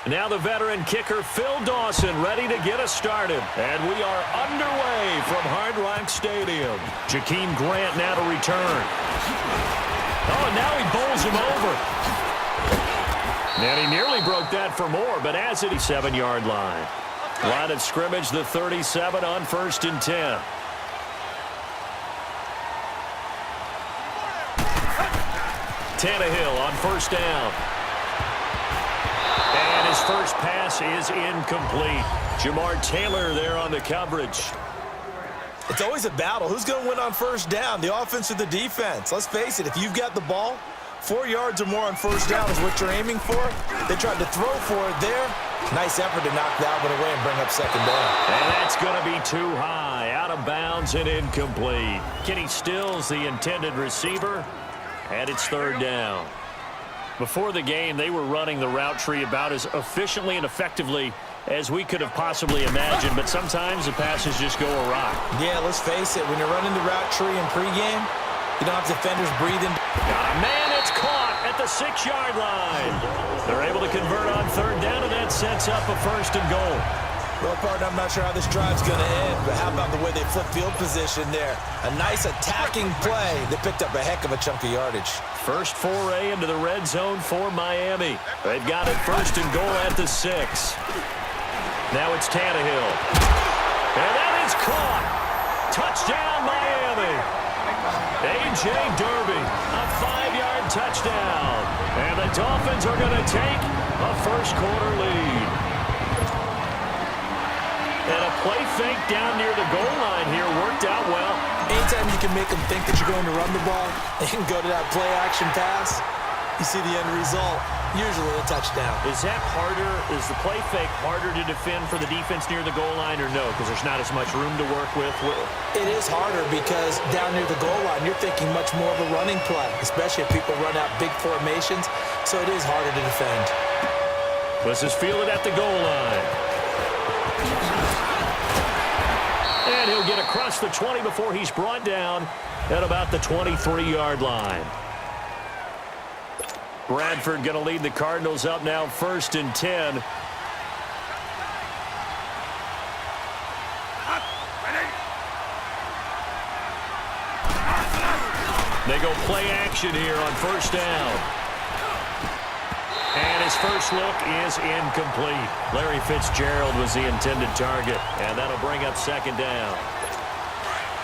Now the veteran kicker, Phil Dawson, ready to get us started. And we are underway from Hard Rock Stadium. Jakeem Grant now to return. Oh, and now he bowls him over. And he nearly broke that for more, but as it 7-yard line. Line of scrimmage, the 37 on 1st and 10. Tannehill on 1st down. And his first pass is incomplete. Jamar Taylor there on the coverage. It's always a battle. Who's going to win on 1st down, the offense or the defense? Let's face it, if you've got the ball, 4 yards or more on 1st down is what you're aiming for. They tried to throw for it there. Nice effort to knock that one away and bring up 2nd down. And that's going to be too high. Out of bounds and incomplete. Kenny Stills, the intended receiver. And it's 3rd down. Before the game, they were running the route tree about as efficiently and effectively as we could have possibly imagined, but sometimes the passes just go awry. Yeah, let's face it. When you're running the route tree in pregame, you don't have defenders breathing. Man, it's caught at the 6-yard line. They're able to convert on 3rd down, and that sets up a 1st and goal. Well, partner, I'm not sure how this drive's going to end, but how about the way they flip field position there? A nice attacking play. They picked up a heck of a chunk of yardage. First foray into the red zone for Miami. They've got it 1st and goal at the 6. Now it's Tannehill. And that is caught. Touchdown, Miami. A.J. Derby, a 5-yard touchdown. And the Dolphins are going to take a first-quarter lead. And a play fake down near the goal line here worked out well. Anytime you can make them think that you're going to run the ball and go to that play-action pass, you see the end result, usually a touchdown. Is that harder? Is the play fake harder to defend for the defense near the goal line or no? Because there's not as much room to work with. It is harder because down near the goal line, you're thinking much more of a running play, especially if people run out big formations. So it is harder to defend. This is fielded at the goal line. And he'll get across the 20 before he's brought down at about the 23-yard line. Bradford going to lead the Cardinals up now 1st and 10. They go play action here on 1st down. And his first look is incomplete. Larry Fitzgerald was the intended target, and that'll bring up 2nd down.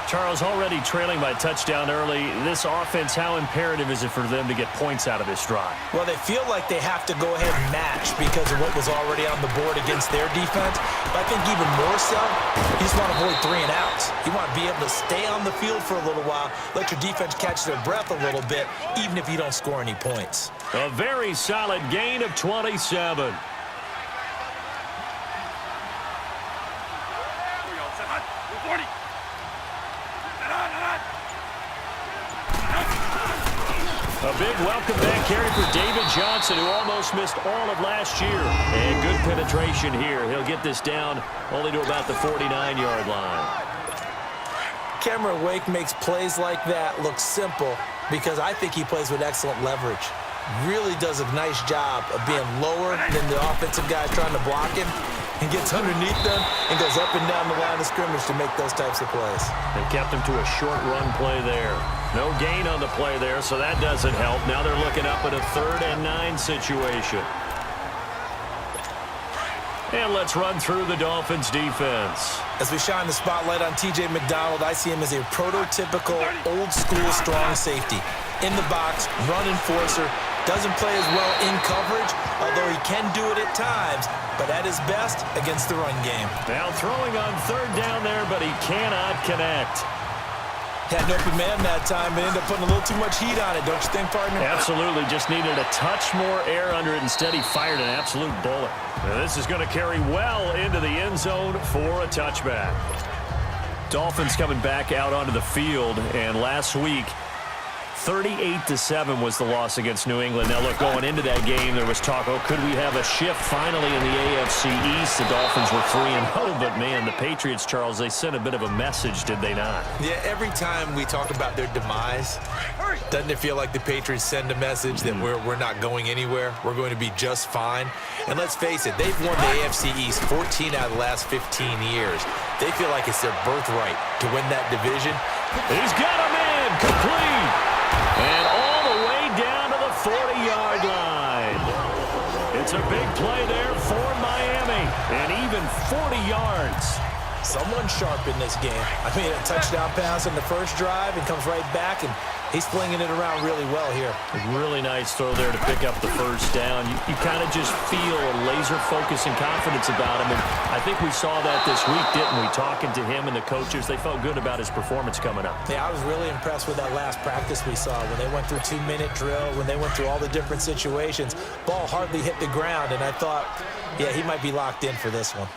Charles, already trailing by touchdown early. This offense, how imperative is it for them to get points out of this drive? Well, they feel like they have to go ahead and match because of what was already on the board against their defense. But I think even more so, you just want to avoid 3 and outs. You want to be able to stay on the field for a little while, let your defense catch their breath a little bit, even if you don't score any points. A very solid gain of 27. A big welcome back carry for David Johnson, who almost missed all of last year. And good penetration here. He'll get this down only to about the 49-yard line. Cameron Wake makes plays like that look simple because I think he plays with excellent leverage. Really does a nice job of being lower than the offensive guy trying to block him and gets underneath them and goes up and down the line of scrimmage to make those types of plays. They kept him to a short run play there. No gain on the play there, so that doesn't help. Now they're looking up at a 3rd and 9 situation. And let's run through the Dolphins' defense. As we shine the spotlight on T.J. McDonald, I see him as a prototypical old-school strong safety. In the box, run enforcer, doesn't play as well in coverage, although he can do it at times, but at his best against the run game. Now throwing on 3rd down there, but he cannot connect. Had an open man that time, but ended up putting a little too much heat on it, don't you think, partner? Absolutely. Just needed a touch more air under it. Instead, he fired an absolute bullet. Now, this is going to carry well into the end zone for a touchback. Dolphins coming back out onto the field, and last week, 38-7 was the loss against New England. Now, look, going into that game, there was talk, oh, could we have a shift finally in the AFC East? The Dolphins were 3-0, but, man, the Patriots, Charles, they sent a bit of a message, did they not? Yeah, every time we talk about their demise, doesn't it feel like the Patriots send a message that we're not going anywhere? We're going to be just fine. And let's face it, they've won the AFC East 14 out of the last 15 years. They feel like it's their birthright to win that division. He's got him in, complete. And all the way down to the 40-yard line. It's a big play there for Miami, and even 40 yards. Someone sharp in this game. I mean, a touchdown pass on the first drive and comes right back, and he's flinging it around really well here. Really nice throw there to pick up the first down. You kind of just feel a laser focus and confidence about him, and I think we saw that this week, didn't we? Talking to him and the coaches, they felt good about his performance coming up. Yeah, I was really impressed with that last practice we saw when they went through 2-minute drill, when they went through all the different situations. Ball hardly hit the ground, and I thought, yeah, he might be locked in for this one.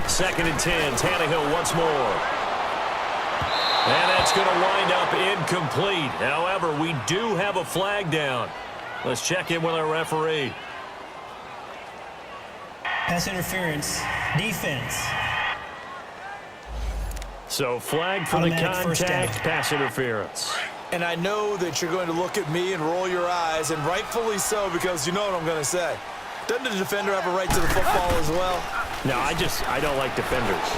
2nd and 10, Tannehill once more. And that's going to wind up incomplete. However, we do have a flag down. Let's check in with our referee. Pass interference, defense. So flag for the contact, pass interference. And I know that you're going to look at me and roll your eyes, and rightfully so, because you know what I'm going to say. Doesn't the defender have a right to the football as well? No, I don't like defenders.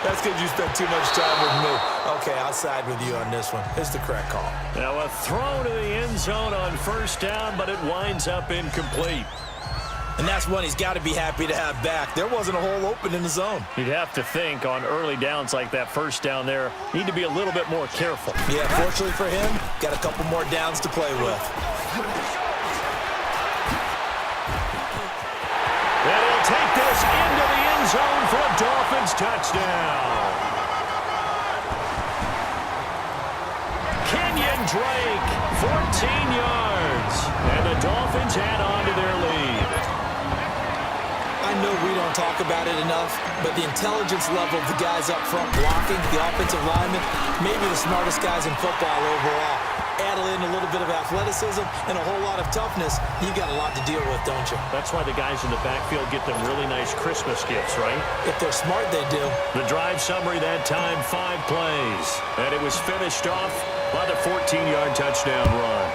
That's because you spent too much time with me. Okay, I'll side with you on this one. It's the correct call. Now a throw to the end zone on first down, but it winds up incomplete. And that's one he's got to be happy to have back. There wasn't a hole open in the zone. You'd have to think on early downs like that first down there, need to be a little bit more careful. Yeah, fortunately for him, got a couple more downs to play with. And he'll take this into the end zone for a Dolphins touchdown. Kenyon Drake, 14 yards. And the Dolphins add on to their lead. I know we don't talk about it enough, but the intelligence level of the guys up front blocking, the offensive linemen, maybe the smartest guys in football overall. Add in a little bit of athleticism and a whole lot of toughness, you've got a lot to deal with, don't you? That's why the guys in the backfield get them really nice Christmas gifts, right? If they're smart, they do. The drive summary that time, 5 plays. And it was finished off by the 14-yard touchdown run.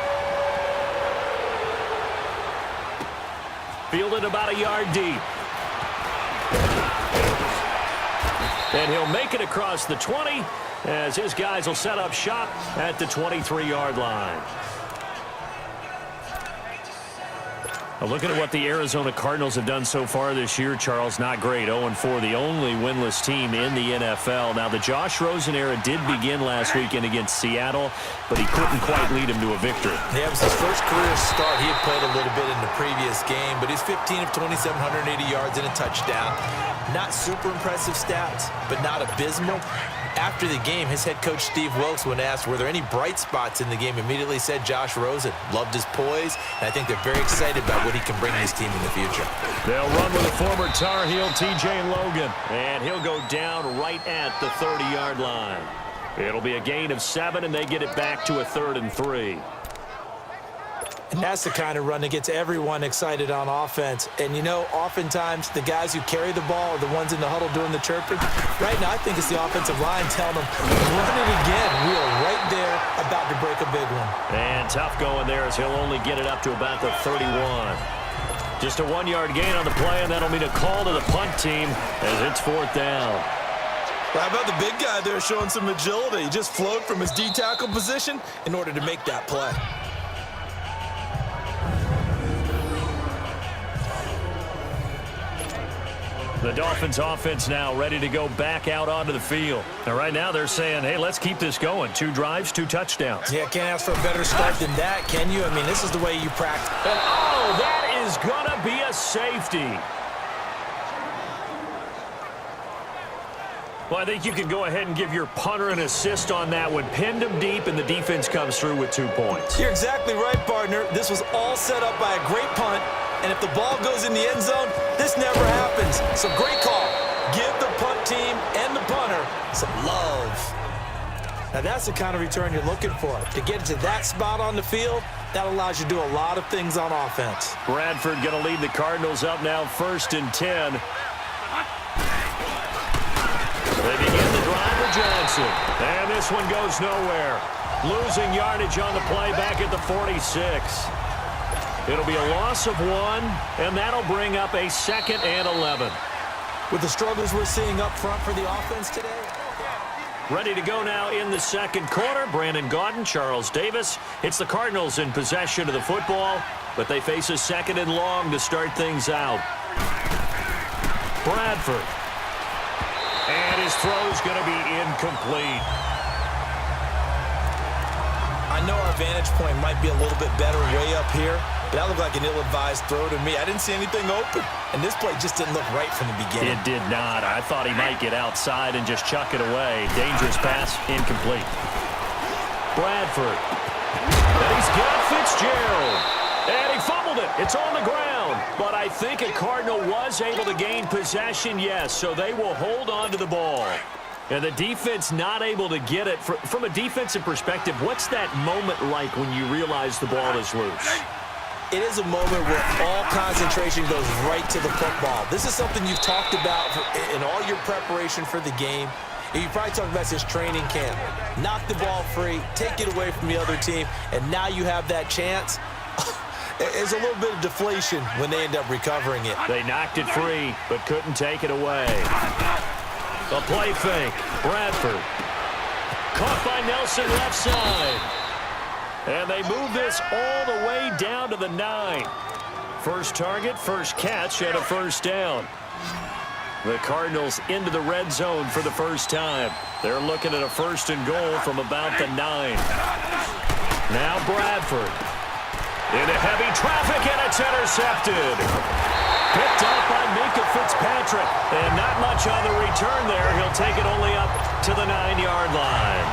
Fielded about a yard deep. And he'll make it across the 20 as his guys will set up shop at the 23-yard line. Well, looking at what the Arizona Cardinals have done so far this year, Charles, not great. 0-4, the only winless team in the NFL. Now, the Josh Rosen era did begin last weekend against Seattle, but he couldn't quite lead him to a victory. Yeah, it was his first career start. He had played a little bit in the previous game, but he's 15 of 2,780 yards and a touchdown. Not super impressive stats, but not abysmal. After the game, his head coach Steve Wilkes, when asked were there any bright spots in the game, immediately said Josh Rosen. Loved his poise, and I think they're very excited about what he can bring this team in the future. They'll run with a former Tar Heel, T.J. Logan, and he'll go down right at the 30-yard line. It'll be a gain of 7, and they get it back to a 3rd and 3. And that's the kind of run that gets everyone excited on offense. And, you know, oftentimes the guys who carry the ball are the ones in the huddle doing the chirping. Right now, I think it's the offensive line telling them, run it again. We are right there about to break a big one. And tough going there as he'll only get it up to about the 31. Just a 1-yard gain on the play, and that'll mean a call to the punt team as it's 4th down. Well, how about the big guy there showing some agility? He just flowed from his D-tackle position in order to make that play. The Dolphins offense now ready to go back out onto the field. And right now they're saying, hey, let's keep this going. 2 drives, 2 touchdowns. Yeah, can't ask for a better start than that, can you? I mean, this is the way you practice. And oh, that is going to be a safety. Well, I think you can go ahead and give your punter an assist on that one. Pinned him deep, and the defense comes through with 2 points. You're exactly right, partner. This was all set up by a great punt. And if the ball goes in the end zone, this never happens. So great call. Give the punt team and the punter some love. Now that's the kind of return you're looking for. To get to that spot on the field, that allows you to do a lot of things on offense. Bradford going to lead the Cardinals up now 1st and 10. They begin the drive with Johnson. And this one goes nowhere. Losing yardage on the play back at the 46. It'll be a loss of 1, and that'll bring up a 2nd and 11. With the struggles we're seeing up front for the offense today. Ready to go now in the 2nd quarter. Brandon Gaudin, Charles Davis. It's the Cardinals in possession of the football, but they face a 2nd and long to start things out. Bradford. And his throw's going to be incomplete. I know our vantage point might be a little bit better way up here, but that looked like an ill-advised throw to me. I didn't see anything open, and this play just didn't look right from the beginning. It did not. I thought he might get outside and just chuck it away. Dangerous pass, incomplete. Bradford. And he's got Fitzgerald. And he fumbled it. It's on the ground. But I think a Cardinal was able to gain possession, yes, so they will hold on to the ball. And the defense not able to get it. From a defensive perspective, what's that moment like when you realize the ball is loose? It is a moment where all concentration goes right to the football. This is something you've talked about in all your preparation for the game. You probably talked about since training camp. Knock the ball free, take it away from the other team, and now you have that chance. There's a little bit of deflation when they end up recovering it. They knocked it free, but couldn't take it away. A play fake. Bradford. Caught by Nelson left side. And they move this all the way down to the 9. First target, first catch, and a first down. The Cardinals into the red zone for the first time. They're looking at a 1st and goal from about the 9. Now Bradford. Into heavy traffic, and it's intercepted. Picked up by Minkah Fitzpatrick. And not much on the return there. He'll take it only up to the 9-yard line.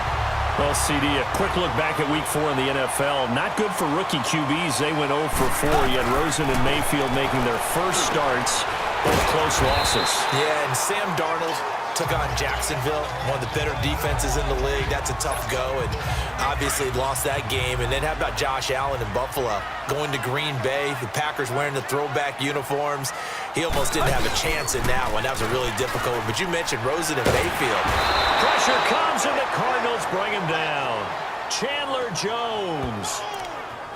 Well, CD, a quick look back at Week 4 in the NFL. Not good for rookie QBs. They went 0 for 4. You had Rosen and Mayfield making their first starts, both close losses. Yeah, and Sam Darnold took on Jacksonville, one of the better defenses in the league. That's a tough go, and obviously lost that game. And then how about Josh Allen in Buffalo going to Green Bay? The Packers wearing the throwback uniforms. He almost didn't have a chance in that one. That was a really difficult one. But you mentioned Rosen and Mayfield. Pressure comes, and the Cardinals bring him down. Chandler Jones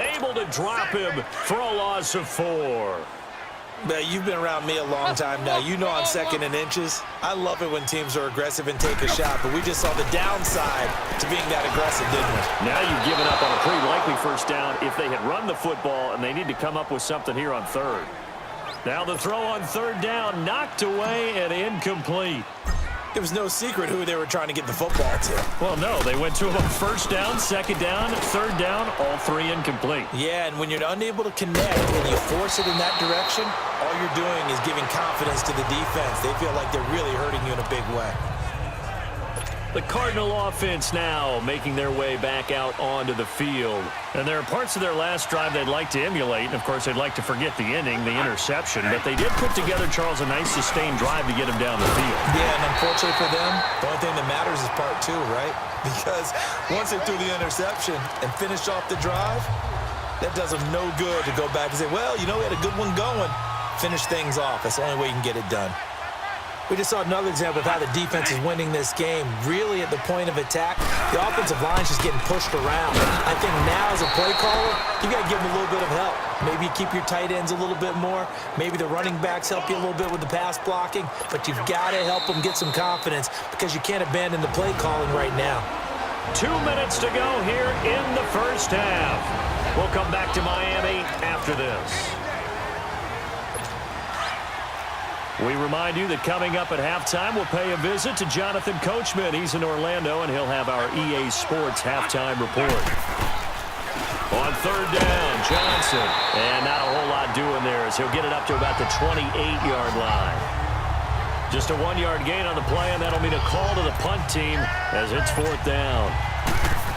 able to drop him for a loss of 4. You've been around me a long time now. You know I'm 2nd and inches. I love it when teams are aggressive and take a shot, but we just saw the downside to being that aggressive, didn't we? Now you've given up on a pretty likely first down if they had run the football, and they need to come up with something here on 3rd. Now the throw on 3rd down, knocked away and incomplete. It was no secret who they were trying to get the football to. Well, no, they went to him on 1st down, 2nd down, 3rd down, all 3 incomplete. Yeah, and when you're unable to connect and you force it in that direction, all you're doing is giving confidence to the defense. They feel like they're really hurting you in a big way. The Cardinal offense now making their way back out onto the field. And there are parts of their last drive they'd like to emulate. And, of course, they'd like to forget the inning, the interception. But they did put together, Charles, a nice sustained drive to get him down the field. Yeah, and unfortunately for them, the only thing that matters is part 2, right? Because once they threw the interception and finished off the drive, that does them no good to go back and say, well, you know, we had a good one going. Finish things off. That's the only way you can get it done. We just saw another example of how the defense is winning this game. Really at the point of attack, the offensive line's just getting pushed around. I think now as a play caller, you got to give them a little bit of help. Maybe you keep your tight ends a little bit more. Maybe the running backs help you a little bit with the pass blocking. But you've got to help them get some confidence because you can't abandon the play calling right now. 2 minutes to go here in the first half. We'll come back to Miami after this. We remind you that coming up at halftime, we'll pay a visit to Jonathan Coachman. He's in Orlando, and he'll have our EA Sports halftime report. On 3rd down, Johnson. And not a whole lot doing there as he'll get it up to about the 28-yard line. Just a 1-yard gain on the play, and that'll mean a call to the punt team as it's 4th down.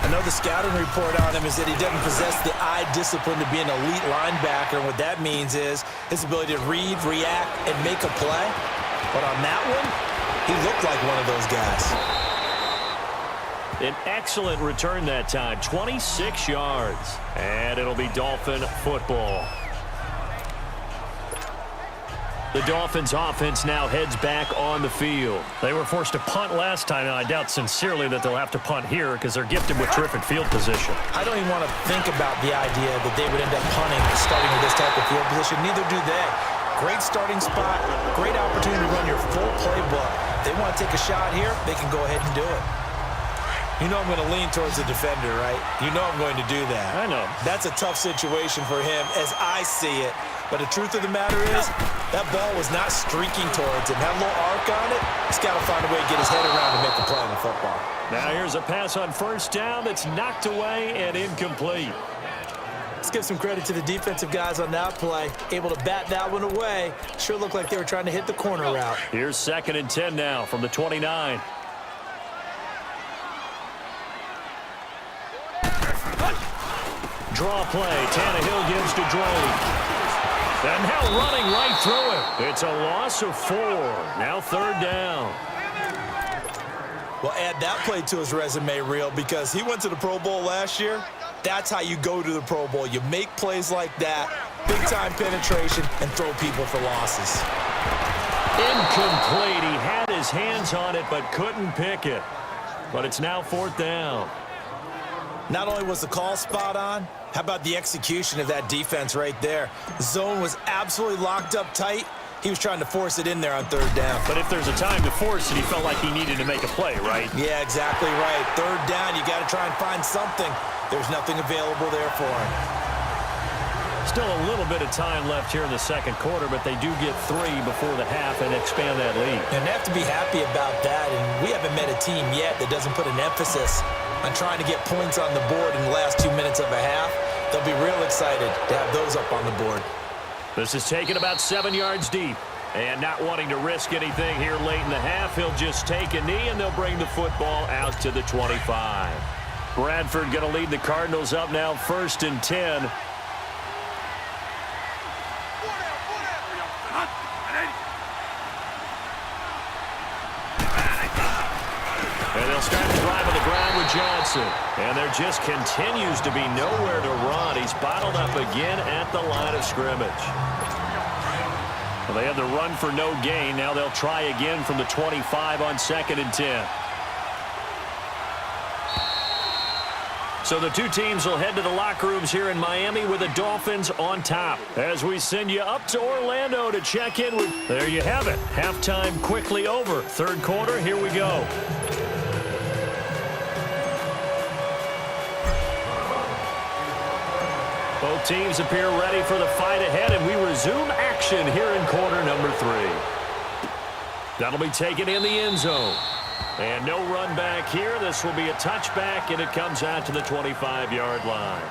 I know the scouting report on him is that he doesn't possess the eye discipline to be an elite linebacker. And what that means is his ability to read, react, and make a play. But on that one, he looked like one of those guys. An excellent return that time, 26 yards. And it'll be Dolphin football. The Dolphins offense now heads back on the field. They were forced to punt last time, and I doubt sincerely that they'll have to punt here because they're gifted with terrific field position. I don't even want to think about the idea that they would end up punting starting with this type of field position. Neither do they. Great starting spot, great opportunity to run your full playbook. If they want to take a shot here, they can go ahead and do it. You know I'm going to lean towards the defender, right? You know I'm going to do that. I know. That's a tough situation for him as I see it. But the truth of the matter is, that ball was not streaking towards him. Had a little arc on it. He's got to find a way to get his head around and make the play on the football. Now here's a pass on first down that's knocked away and incomplete. Let's give some credit to the defensive guys on that play. Able to bat that one away. Sure looked like they were trying to hit the corner route. Here's 2nd and 10 now from the 29. Draw play. Tannehill gives to Drake. And now running right through it. It's a loss of 4. Now 3rd down. Well, add that play to his resume reel because he went to the Pro Bowl last year. That's how you go to the Pro Bowl. You make plays like that, big-time penetration, and throw people for losses. Incomplete. He had his hands on it but couldn't pick it. But it's now 4th down. Not only was the call spot on, how about the execution of that defense right there? The zone was absolutely locked up tight. He was trying to force it in there on 3rd down. But if there's a time to force it, he felt like he needed to make a play, right? Yeah, exactly right. 3rd down, you got to try and find something. There's nothing available there for him. Still a little bit of time left here in the 2nd quarter, but they do get 3 before the half and expand that lead. And they have to be happy about that, and we haven't met a team yet that doesn't put an emphasis on trying to get points on the board in the last 2 minutes of a half. They'll be real excited to have those up on the board. This is taken about 7 yards deep. And not wanting to risk anything here late in the half, he'll just take a knee, and they'll bring the football out to the 25. Bradford going to lead the Cardinals up now 1st and 10. And they'll start the drive on the ground with Johnson. And there just continues to be nowhere to run. He's bottled up again at the line of scrimmage. Well, they had the run for no gain. Now they'll try again from the 25 on 2nd and 10. So the two teams will head to the locker rooms here in Miami with the Dolphins on top. As we send you up to Orlando to check in with... There you have it. Halftime quickly over. 3rd quarter, here we go. Both teams appear ready for the fight ahead, and we resume action here in quarter number 3. That'll be taken in the end zone. And no run back here. This will be a touchback, and it comes out to the 25-yard line.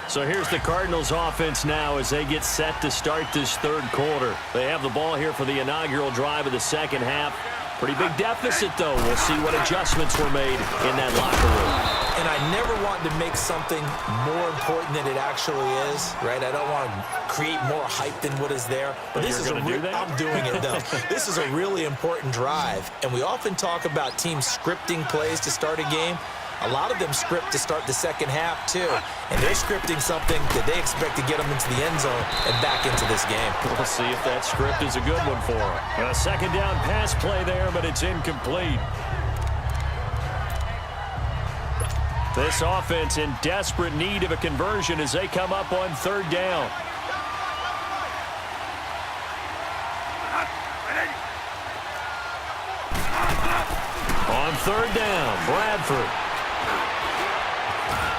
So here's the Cardinals offense now as they get set to start this 3rd quarter. They have the ball here for the inaugural drive of the 2nd half. Pretty big deficit, though. We'll see what adjustments were made in that locker room. And I never want to make something more important than it actually is, right? I don't want to create more hype than what is there. But this is I'm doing it, though. This is a really important drive. And we often talk about teams scripting plays to start a game. A lot of them script to start the 2nd half, too. And they're scripting something that they expect to get them into the end zone and back into this game. We'll see if that script is a good one for them. A 2nd down pass play there, but it's incomplete. This offense in desperate need of a conversion as they come up on 3rd down. On 3rd down, Bradford.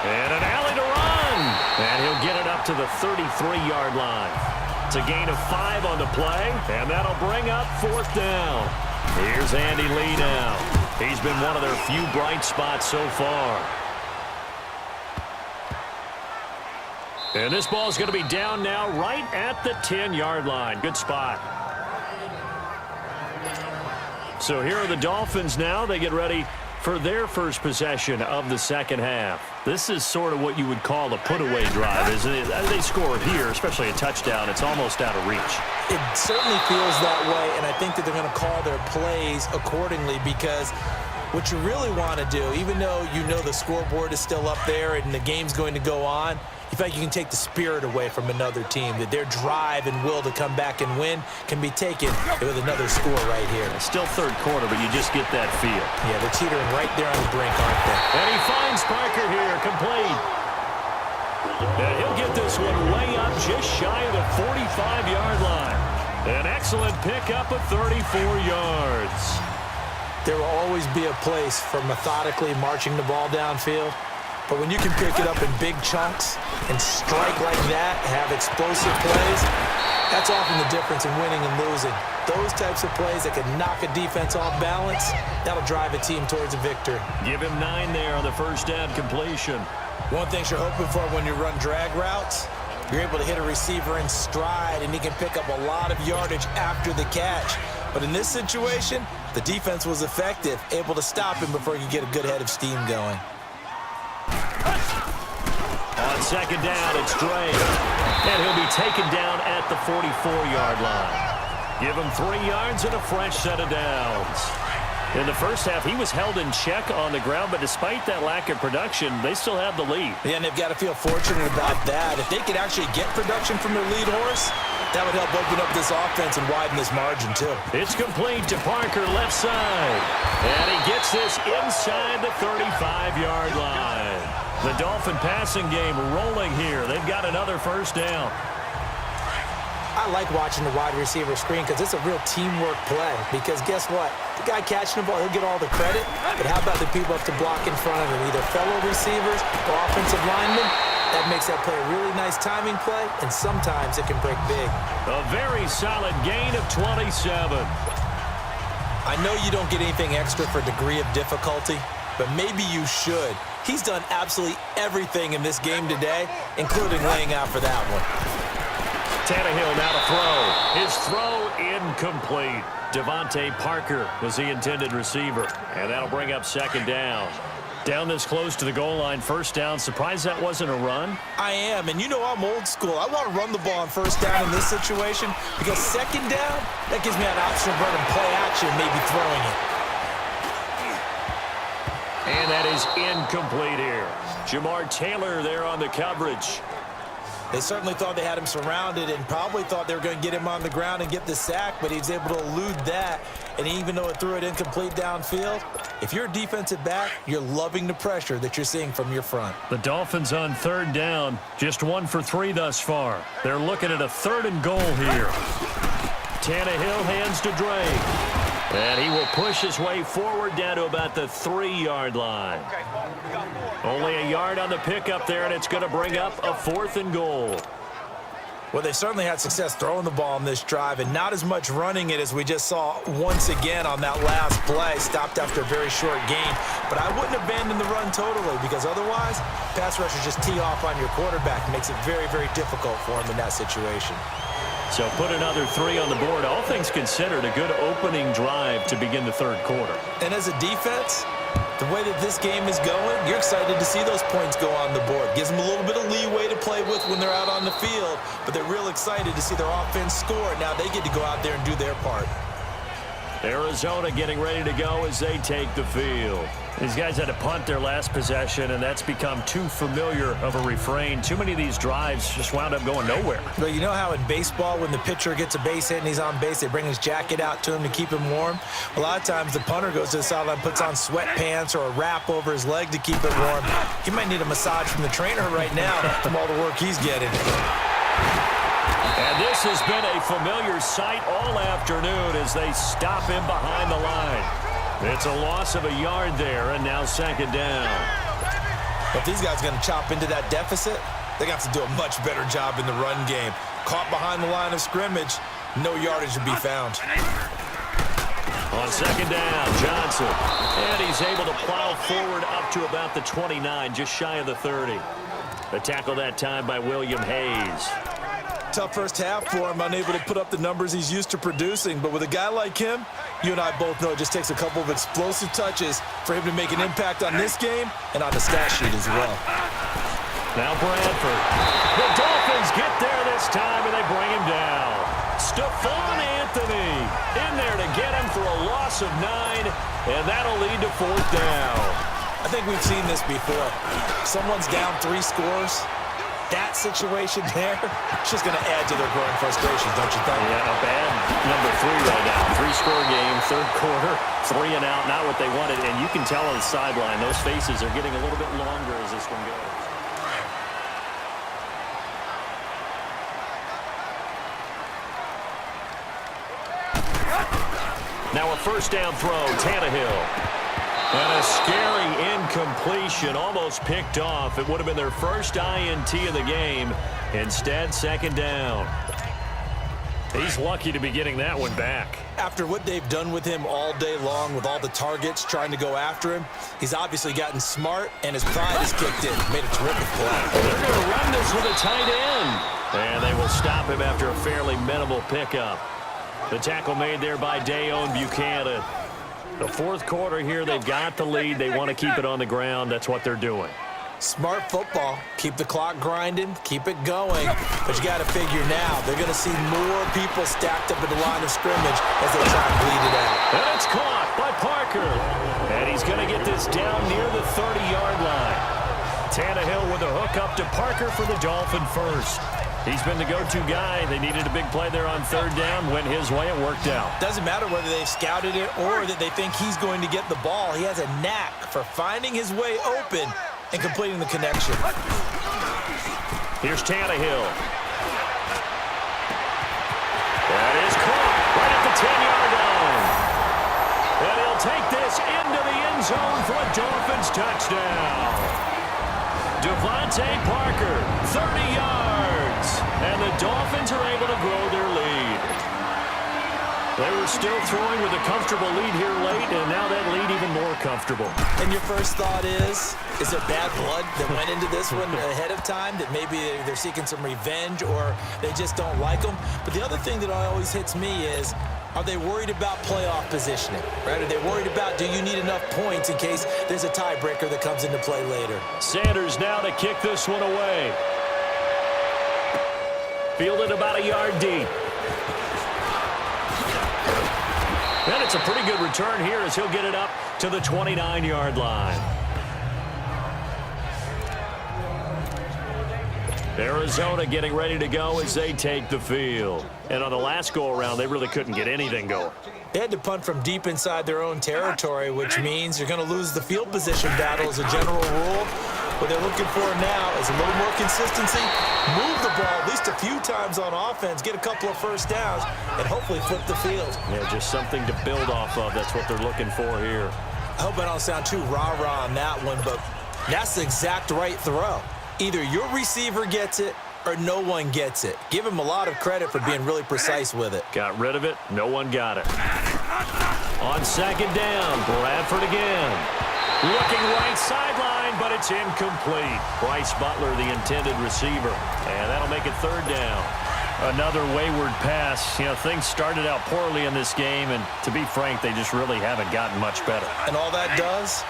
And an alley to run. And he'll get it up to the 33-yard line. It's a gain of 5 on the play, and that'll bring up 4th down. Here's Andy Lee now. He's been one of their few bright spots so far. And this ball's going to be down now right at the 10-yard line. Good spot. So here are the Dolphins now. They get ready for their first possession of the 2nd half. This is sort of what you would call a put-away drive, isn't it? As they score here, especially a touchdown, it's almost out of reach. It certainly feels that way, and I think that they're going to call their plays accordingly because What you really want to do, even though you know the scoreboard is still up there and the game's going to go on, you feel like you can take the spirit away from another team, that their drive and will to come back and win can be taken with another score right here. Still third quarter, but you just get that feel. Yeah, they're teetering right there on the brink, aren't they? And he finds Parker here, complete. And he'll get this one way up just shy of the 45-yard line. An excellent pickup of 34 yards. There will always be a place for methodically marching the ball downfield. But when you can pick it up in big chunks and strike like that, have explosive plays, that's often the difference in winning and losing. Those types of plays that can knock a defense off balance, that'll drive a team towards a victory. Give him 9 there on the first down completion. One thing you're hoping for when you run drag routes, you're able to hit a receiver in stride, and he can pick up a lot of yardage after the catch. But in this situation, the defense was effective, able to stop him before he could get a good head of steam going. On second down, it's Dre. And he'll be taken down at the 44-yard line. Give him 3 yards and a fresh set of downs. In the first half, he was held in check on the ground, but despite that lack of production, they still have the lead. Yeah, and they've got to feel fortunate about that. If they could actually get production from their lead horse, that would help open up this offense and widen this margin, too. It's complete to Parker, left side. And he gets this inside the 35-yard line. The Dolphin passing game rolling here. They've got another first down. I like watching the wide receiver screen because it's a real teamwork play. Because guess what? The guy catching the ball, he'll get all the credit. But how about the people up to block in front of him, either fellow receivers or offensive linemen? That makes that play a really nice timing play, and sometimes it can break big. A very solid gain of 27. I know you don't get anything extra for degree of difficulty, but maybe you should. He's done absolutely everything in this game today, including laying out for that one. Tannehill now to throw. His throw incomplete. Devontae Parker was the intended receiver, and that'll bring up second down. Down this close to the goal line, first down. Surprised that wasn't a run? I am, and you know I'm old school. I want to run the ball on first down in this situation because second down, that gives me an option of running play action, maybe throwing it. And that is incomplete here. Jamar Taylor there on the coverage. They certainly thought they had him surrounded and probably thought they were going to get him on the ground and get the sack, but he was able to elude that. And even though it threw it incomplete downfield, if you're a defensive back, you're loving the pressure that you're seeing from your front. The Dolphins on third down, just 1 for 3 thus far. They're looking at a 3rd and goal here. Tannehill hands to Drake. And he will push his way forward down to about the 3-yard line. Only a yard on the pickup there, and it's going to bring up a 4th and goal. Well, they certainly had success throwing the ball on this drive and not as much running it as we just saw once again on that last play. Stopped after a very short gain. But I wouldn't abandon the run totally because otherwise, pass rushers just tee off on your quarterback. It makes it very, very difficult for him in that situation. So put another 3 on the board. All things considered, a good opening drive to begin the third quarter. And as a defense, the way that this game is going, you're excited to see those points go on the board. Gives them a little bit of leeway to play with when they're out on the field, but they're real excited to see their offense score. Now they get to go out there and do their part. Arizona getting ready to go as they take the field. These guys had to punt their last possession, and that's become too familiar of a refrain. Too many of these drives just wound up going nowhere. But you know how in baseball, when the pitcher gets a base hit and he's on base, they bring his jacket out to him to keep him warm? A lot of times the punter goes to the sideline, puts on sweatpants or a wrap over his leg to keep it warm. He might need a massage from the trainer right now from all the work he's getting. And this has been a familiar sight all afternoon as they stop him behind the line. It's a loss of a yard there, and now second down. If these guys are going to chop into that deficit, they're going to have to do a much better job in the run game. Caught behind the line of scrimmage, no yardage to be found. On second down, Johnson. And he's able to plow forward up to about the 29, just shy of the 30. The tackle that time by William Hayes. Tough first half for him, unable to put up the numbers he's used to producing. But with a guy like him, you and I both know it just takes a couple of explosive touches for him to make an impact on this game and on the stat sheet as well. Now Bradford. The Dolphins get there this time, and they bring him down. Stephon Anthony in there to get him for a loss of 9, and that'll lead to 4th down. I think we've seen this before. Someone's down 3 scores. That situation there, it's just going to add to their growing frustrations, don't you think? Yeah, a bad number 3 right now. 3-score game, 3rd quarter, 3 and out, not what they wanted. And you can tell on the sideline, those faces are getting a little bit longer as this one goes. Now a 1st down throw, Tannehill. And a scary incompletion, almost picked off. It would have been their first INT of the game. Instead, 2nd down. He's lucky to be getting that one back. After what they've done with him all day long, with all the targets trying to go after him, he's obviously gotten smart, and his pride has kicked in. Made a terrific play. They're going to run this with a tight end. And they will stop him after a fairly minimal pickup. The tackle made there by Dayon Buchanan. The 4th quarter here, they've got the lead. They want to keep it on the ground. That's what they're doing. Smart football. Keep the clock grinding. Keep it going. But you got to figure now, they're going to see more people stacked up at the line of scrimmage as they try and bleed it out. And it's caught by Parker. And he's going to get this down near the 30-yard line. Tannehill with a hook up to Parker for the Dolphin first. He's been the go-to guy. They needed a big play there on 3rd down. Went his way. It worked out. Doesn't matter whether they've scouted it or that they think he's going to get the ball. He has a knack for finding his way open and completing the connection. Here's Tannehill. That is caught right at the 10-yard line. And he'll take this into the end zone for a Dolphins touchdown. Devontae Parker, 30 yards. And the Dolphins are able to grow their lead. They were still throwing with a comfortable lead here late, and now that lead even more comfortable. And your first thought is there bad blood that went into this one ahead of time, that maybe they're seeking some revenge or they just don't like them? But the other thing that always hits me is, are they worried about playoff positioning, right? Are they worried about, do you need enough points in case there's a tiebreaker that comes into play later? Sanders now to kick this one away. Fielded about a yard deep. And it's a pretty good return here as he'll get it up to the 29-yard line. Arizona getting ready to go as they take the field. And on the last go-around, they really couldn't get anything going. They had to punt from deep inside their own territory, which means you're going to lose the field position battle as a general rule. What they're looking for now is a little more consistency, move the ball at least a few times on offense, get a couple of 1st downs, and hopefully flip the field. Yeah, just something to build off of. That's what they're looking for here. I hope I don't sound too rah-rah on that one, but that's the exact right throw. Either your receiver gets it or no one gets it. Give him a lot of credit for being really precise with it. Got rid of it. No one got it. On 2nd down, Bradford again. Looking right sideline, but it's incomplete. Bryce Butler, the intended receiver. And that'll make it 3rd down. Another wayward pass. You know, things started out poorly in this game, and to be frank, they just really haven't gotten much better. And all that does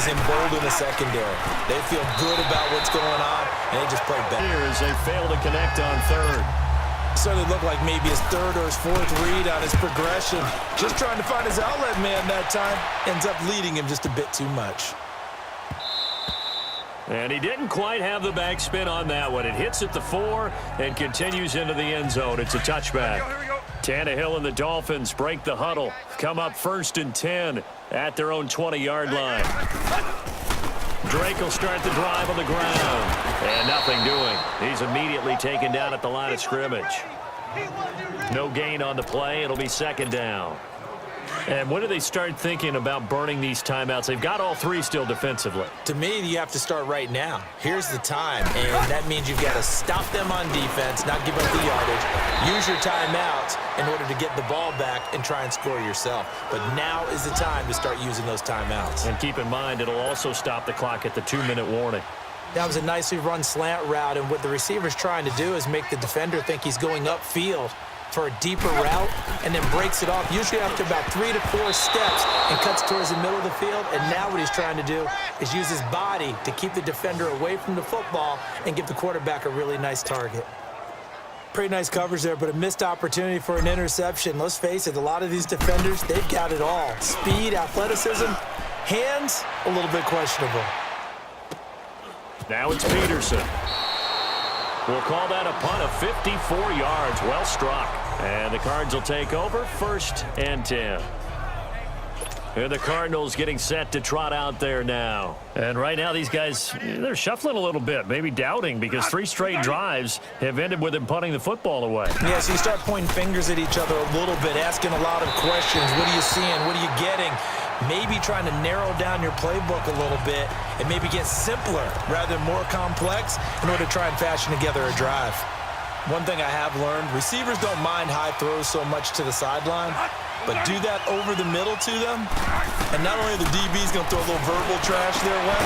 is embolden the secondary. They feel good about what's going on, and they just play better. Here's they fail to connect on 3rd. Certainly looked like maybe his 3rd or his 4th read on his progression. Just trying to find his outlet man that time. Ends up leading him just a bit too much. And he didn't quite have the backspin on that one. It hits at the 4 and continues into the end zone. It's a touchback. Tannehill and the Dolphins break the huddle. Come up 1st and 10 at their own 20-yard line. Drake will start the drive on the ground. And nothing doing. He's immediately taken down at the line of scrimmage. No gain on the play. It'll be 2nd down. And when do they start thinking about burning these timeouts? They've got all 3 still defensively. To me, you have to start right now. Here's the time, and that means you've got to stop them on defense, not give up the yardage, use your timeouts in order to get the ball back and try and score yourself. But now is the time to start using those timeouts. And keep in mind, it'll also stop the clock at the 2-minute warning. That was a nicely run slant route, and what the receiver's trying to do is make the defender think he's going upfield for a deeper route, and then breaks it off, usually after about 3 to 4 steps, and cuts towards the middle of the field. And now what he's trying to do is use his body to keep the defender away from the football and give the quarterback a really nice target. Pretty nice coverage there, but a missed opportunity for an interception. Let's face it, a lot of these defenders, they've got it all. Speed, athleticism, hands, a little bit questionable. Now it's Peterson. We'll call that a punt of 54 yards. Well struck. And the Cards will take over, 1st and 10. And the Cardinals getting set to trot out there now. And right now these guys, they're shuffling a little bit, maybe doubting, because 3 straight drives have ended with them punting the football away. Yeah, so you start pointing fingers at each other a little bit, asking a lot of questions. What are you seeing? What are you getting? Maybe trying to narrow down your playbook a little bit and maybe get simpler rather than more complex in order to try and fashion together a drive. One thing I have learned, receivers don't mind high throws so much to the sideline, but do that over the middle to them, and not only are the DBs going to throw a little verbal trash their way,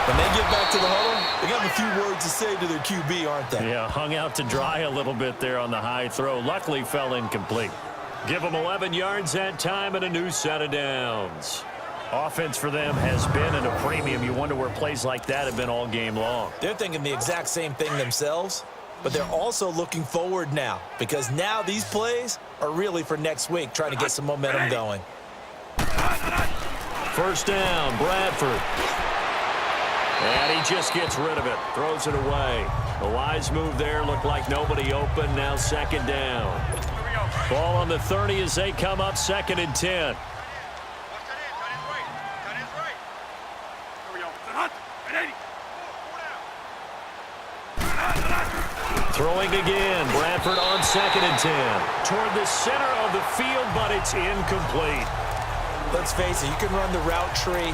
when they get back to the huddle, they got a few words to say to their QB, aren't they? Yeah, hung out to dry a little bit there on the high throw. Luckily fell incomplete. Give them 11 yards that time and a new set of downs. Offense for them has been at a premium. You wonder where plays like that have been all game long. They're thinking the exact same thing themselves, but they're also looking forward now, because now these plays are really for next week, trying to get some momentum going. 1st down, Bradford. And he just gets rid of it, throws it away. A wise move there, looked like nobody open, now 2nd down. Ball on the 30 as they come up, 2nd and 10. Throwing again, Bradford on 2nd and 10. Toward the center of the field, but it's incomplete. Let's face it, you can run the route tree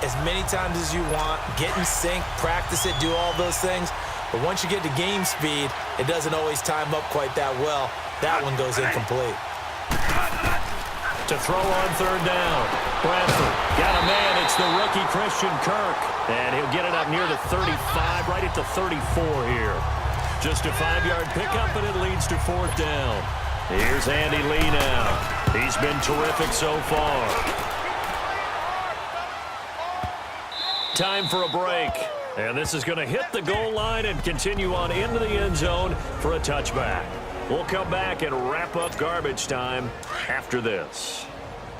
as many times as you want, get in sync, practice it, do all those things. But once you get to game speed, it doesn't always time up quite that well. That one goes incomplete. To throw on 3rd down. Bradford got a man. It's the rookie Christian Kirk. And he'll get it up near the 35, right at the 34 here. Just a 5-yard pickup, and it leads to 4th down. Here's Andy Lee now. He's been terrific so far. Time for a break. And this is going to hit the goal line and continue on into the end zone for a touchback. We'll come back and wrap up garbage time after this.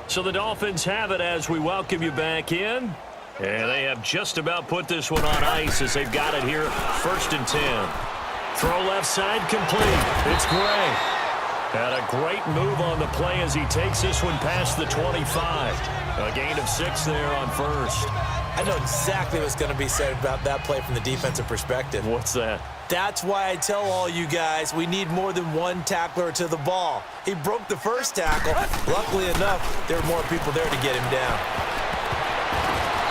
So the Dolphins have it as we welcome you back in. And they have just about put this one on ice as they've got it here, 1st and 10. Throw left side complete. It's Gray. And a great move on the play as he takes this one past the 25. A gain of 6 there on 1st. I know exactly what's going to be said about that play from the defensive perspective. What's that? That's why I tell all you guys we need more than one tackler to the ball. He broke the 1st tackle. Luckily enough, there were more people there to get him down.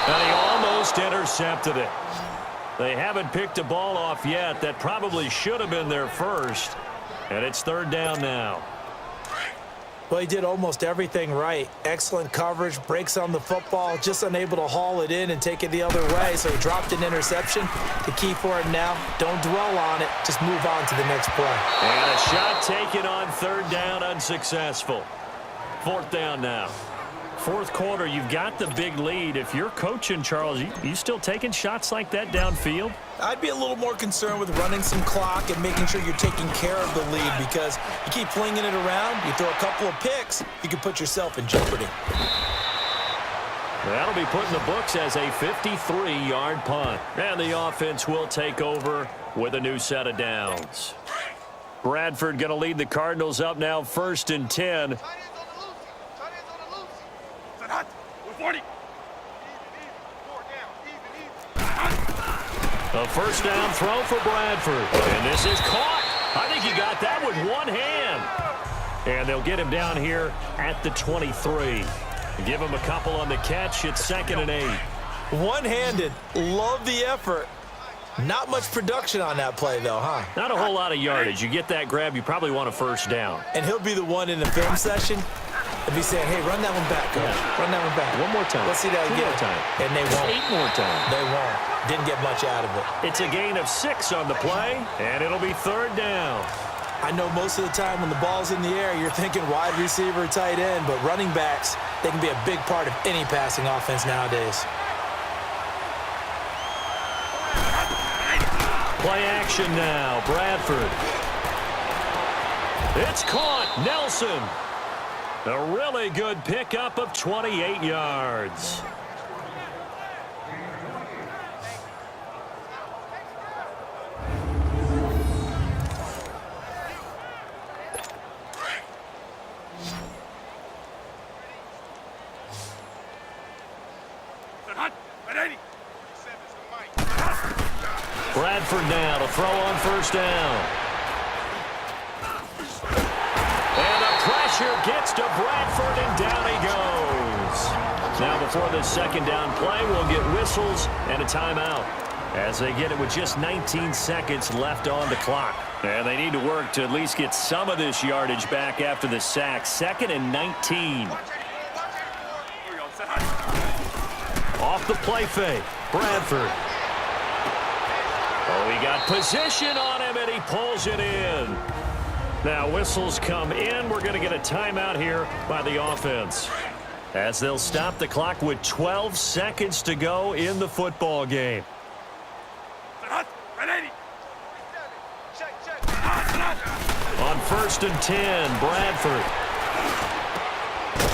And he almost intercepted it. They haven't picked a ball off yet. That probably should have been their first. And it's 3rd down now. Well, he did almost everything right. Excellent coverage, breaks on the football, just unable to haul it in and take it the other way. So he dropped an interception. The key for him now, don't dwell on it. Just move on to the next play. And a shot taken on 3rd down, unsuccessful. 4th down now. 4th quarter, you've got the big lead. If you're coaching, Charles, you still taking shots like that downfield? I'd be a little more concerned with running some clock and making sure you're taking care of the lead, because you keep flinging it around, you throw a couple of picks, you can put yourself in jeopardy. That'll be put in the books as a 53-yard punt. And the offense will take over with a new set of downs. Bradford going to lead the Cardinals up now, 1st and 10. A 1st down throw for Bradford. And this is caught. I think he got that with one hand. And they'll get him down here at the 23. Give him a couple on the catch. It's 2nd and 8. One-handed. Love the effort. Not much production on that play, though, huh? Not a whole lot of yardage. You get that grab, you probably want a 1st down. And he'll be the one in the film session. They'll be saying, hey, run that one back, coach. Yeah. Run that one back. One more time. Let's see that Two again. more time. And they won't. 8 more times. They won't. Didn't get much out of it. It's a gain of 6 on the play, and it'll be 3rd down. I know most of the time when the ball's in the air, you're thinking wide receiver, tight end, but running backs, they can be a big part of any passing offense nowadays. Play action now, Bradford. It's caught. Nelson. A really good pickup of 28 yards. Bradford now to throw on first down. And the pressure gets to Bradford, and down he goes. Now before this second down play, we'll get whistles and a timeout as they get it with just 19 seconds left on the clock. And they need to work to at least get some of this yardage back after the sack. 2nd and 19. Off the play fake. Bradford. Oh, he got position on him, and he pulls it in. Now whistles come in. We're going to get a timeout here by the offense, as they'll stop the clock with 12 seconds to go in the football game. On 1st and 10, Bradford.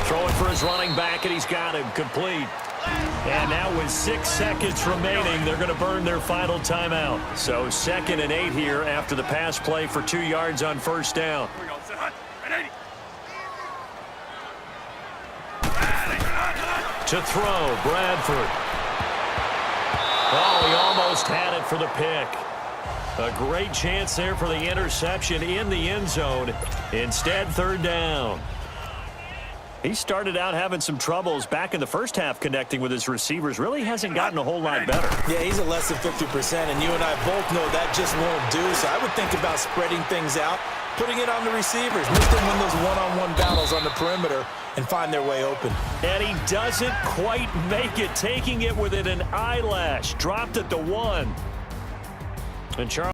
Throwing for his running back, and he's got him complete. And now with 6 seconds remaining, they're going to burn their final timeout. So 2nd and 8 here after the pass play for 2 yards on first down. To throw, Bradford. Oh, he almost had it for the pick. A great chance there for the interception in the end zone. Instead, 3rd down. He started out having some troubles back in the first half connecting with his receivers. Really hasn't gotten a whole lot better. Yeah, he's at less than 50%, and you and I both know that just won't do. So I would think about spreading things out, putting it on the receivers. Let them win those one-on-one battles on the perimeter and find their way open. And he doesn't quite make it, taking it within an eyelash. Dropped at the 1. And Charles.